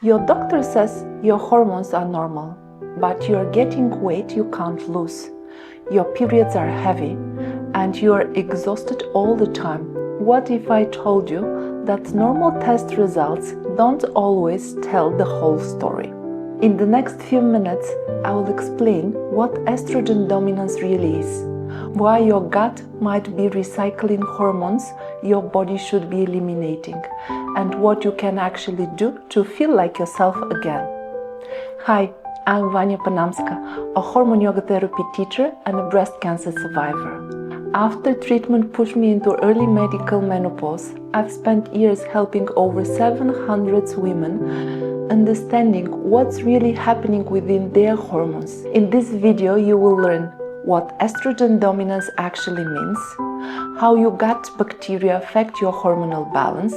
Your doctor says your hormones are normal, but you're getting weight you can't lose. Your periods are heavy and you're exhausted all the time. What if I told you that normal test results don't always tell the whole story? In the next few minutes, I will explain what estrogen dominance really is, why your gut might be recycling hormones your body should be eliminating, and what you can actually do to feel like yourself again. Hi, I'm Vanya Panamska, a hormone yoga therapy teacher and a breast cancer survivor. After treatment pushed me into early medical menopause, I've spent years helping over 700 women understanding what's really happening within their hormones. In this video, you will learn what estrogen dominance actually means, how your gut bacteria affect your hormonal balance,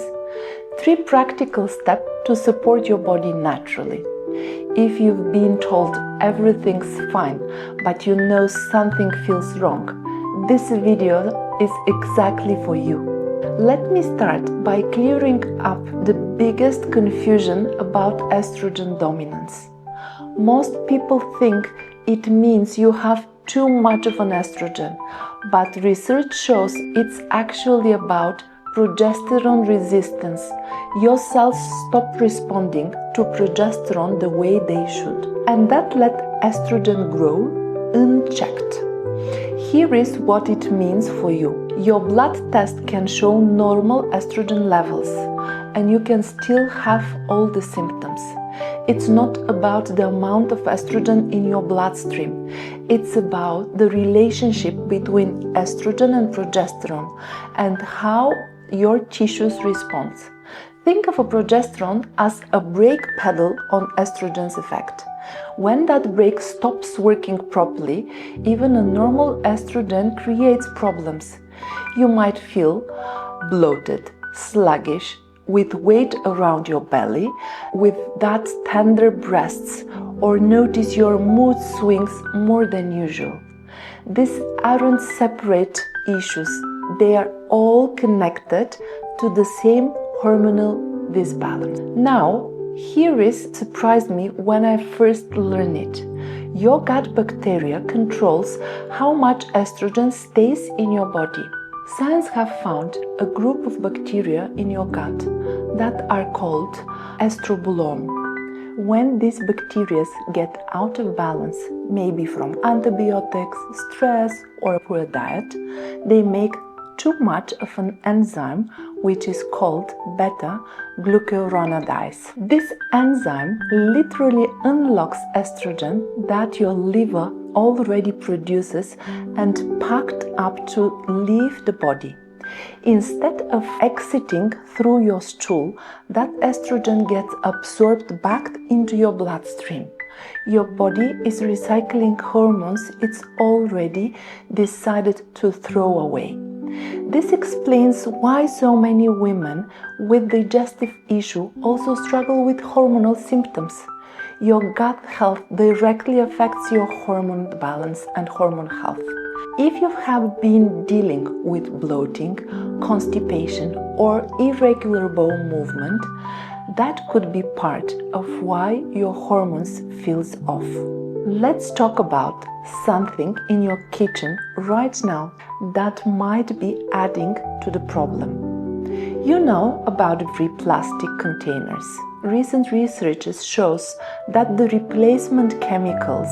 3 practical steps to support your body naturally. If you've been told everything's fine, but you know something feels wrong, this video is exactly for you. Let me start by clearing up the biggest confusion about estrogen dominance. Most people think it means you have too much of an estrogen, but research shows it's actually about progesterone resistance. Your cells stop responding to progesterone the way they should, and that let estrogen grow unchecked. Here is what it means for you. Your blood test can show normal estrogen levels, and you can still have all the symptoms. It's not about the amount of estrogen in your bloodstream. It's about the relationship between estrogen and progesterone and how your tissues respond. Think of a progesterone as a brake pedal on estrogen's effect. When that brake stops working properly, even a normal estrogen creates problems. You might feel bloated, sluggish, with weight around your belly, with that tender breasts, or notice your mood swings more than usual. These aren't separate issues. They are all connected to the same hormonal disbalance. Now, here is surprised me when I first learned it. Your gut bacteria controls how much estrogen stays in your body. Science have found a group of bacteria in your gut that are called estrogen. When these bacteria get out of balance, maybe from antibiotics, stress, or a poor diet, they make too much of an enzyme which is called beta-glucuronidase. This enzyme literally unlocks estrogen that your liver already produces and packed up to leave the body. Instead of exiting through your stool, that estrogen gets absorbed back into your bloodstream. Your body is recycling hormones it's already decided to throw away. This explains why so many women with digestive issue also struggle with hormonal symptoms. Your gut health directly affects your hormone balance and hormone health. If you have been dealing with bloating, constipation, or irregular bowel movement, that could be part of why your hormones feels off. Let's talk about something in your kitchen right now that might be adding to the problem. You know about free plastic containers. Recent research shows that the replacement chemicals,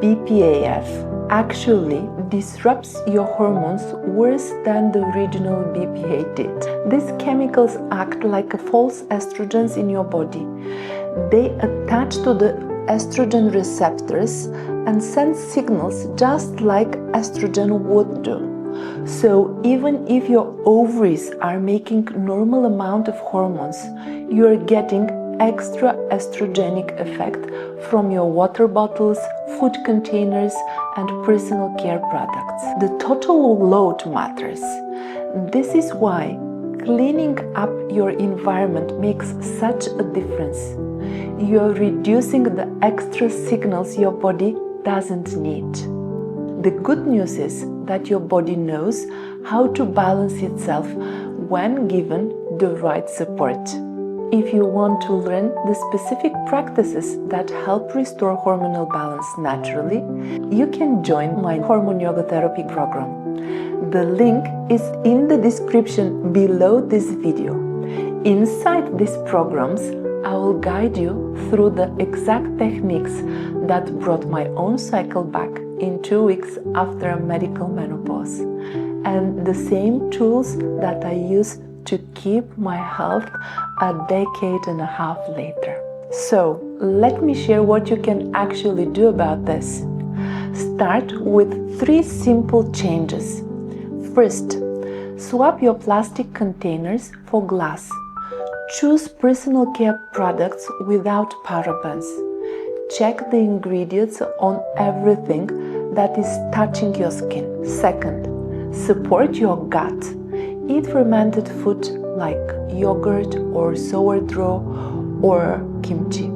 BPA-free, actually disrupts your hormones worse than the original BPA did. These chemicals act like false estrogens in your body. They attach to the estrogen receptors and send signals just like estrogen would do. So even if your ovaries are making normal amount of hormones, you are getting extra estrogenic effect from your water bottles, food containers, and personal care products. The total load matters. This is why cleaning up your environment makes such a difference. You are reducing the extra signals your body doesn't need. The good news is that your body knows how to balance itself when given the right support. If you want to learn the specific practices that help restore hormonal balance naturally, you can join my Hormone Yoga Therapy program. The link is in the description below this video. Inside these programs, I will guide you through the exact techniques that brought my own cycle back in 2 weeks after a medical menopause, and the same tools that I use to keep my health a decade and a half later. So, let me share what you can actually do about this. Start with 3 simple changes. First, swap your plastic containers for glass. Choose personal care products without parabens. Check the ingredients on everything that is touching your skin. Second, support your gut. Eat fermented food like yogurt or sourdough or kimchi.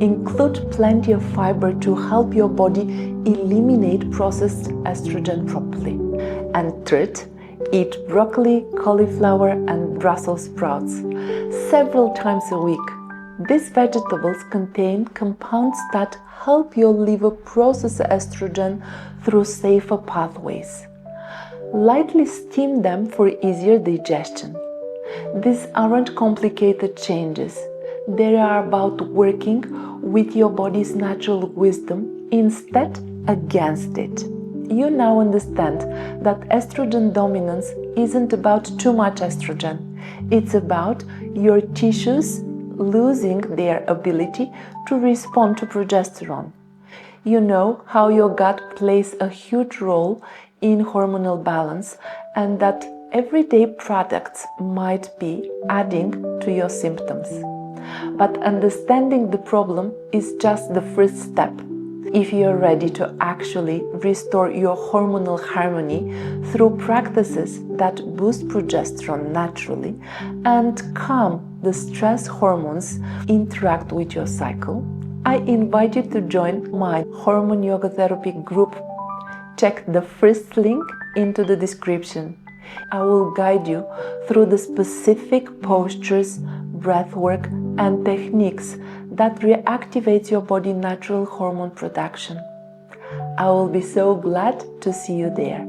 Include plenty of fiber to help your body eliminate processed estrogen properly. And third, eat broccoli, cauliflower, and Brussels sprouts several times a week. These vegetables contain compounds that help your liver process estrogen through safer pathways. Lightly steam them for easier digestion. These aren't complicated changes. They are about working with your body's natural wisdom instead against it. You now understand that estrogen dominance isn't about too much estrogen. It's about your tissues losing their ability to respond to progesterone. You know how your gut plays a huge role in hormonal balance, and that everyday products might be adding to your symptoms. But understanding the problem is just the first step. If you're ready to actually restore your hormonal harmony through practices that boost progesterone naturally and calm the stress hormones interact with your cycle, I invite you to join my Hormone Yoga Therapy group. Check the first link into the description. I will guide you through the specific postures, breathwork, and techniques that reactivate your body's natural hormone production. I will be so glad to see you there.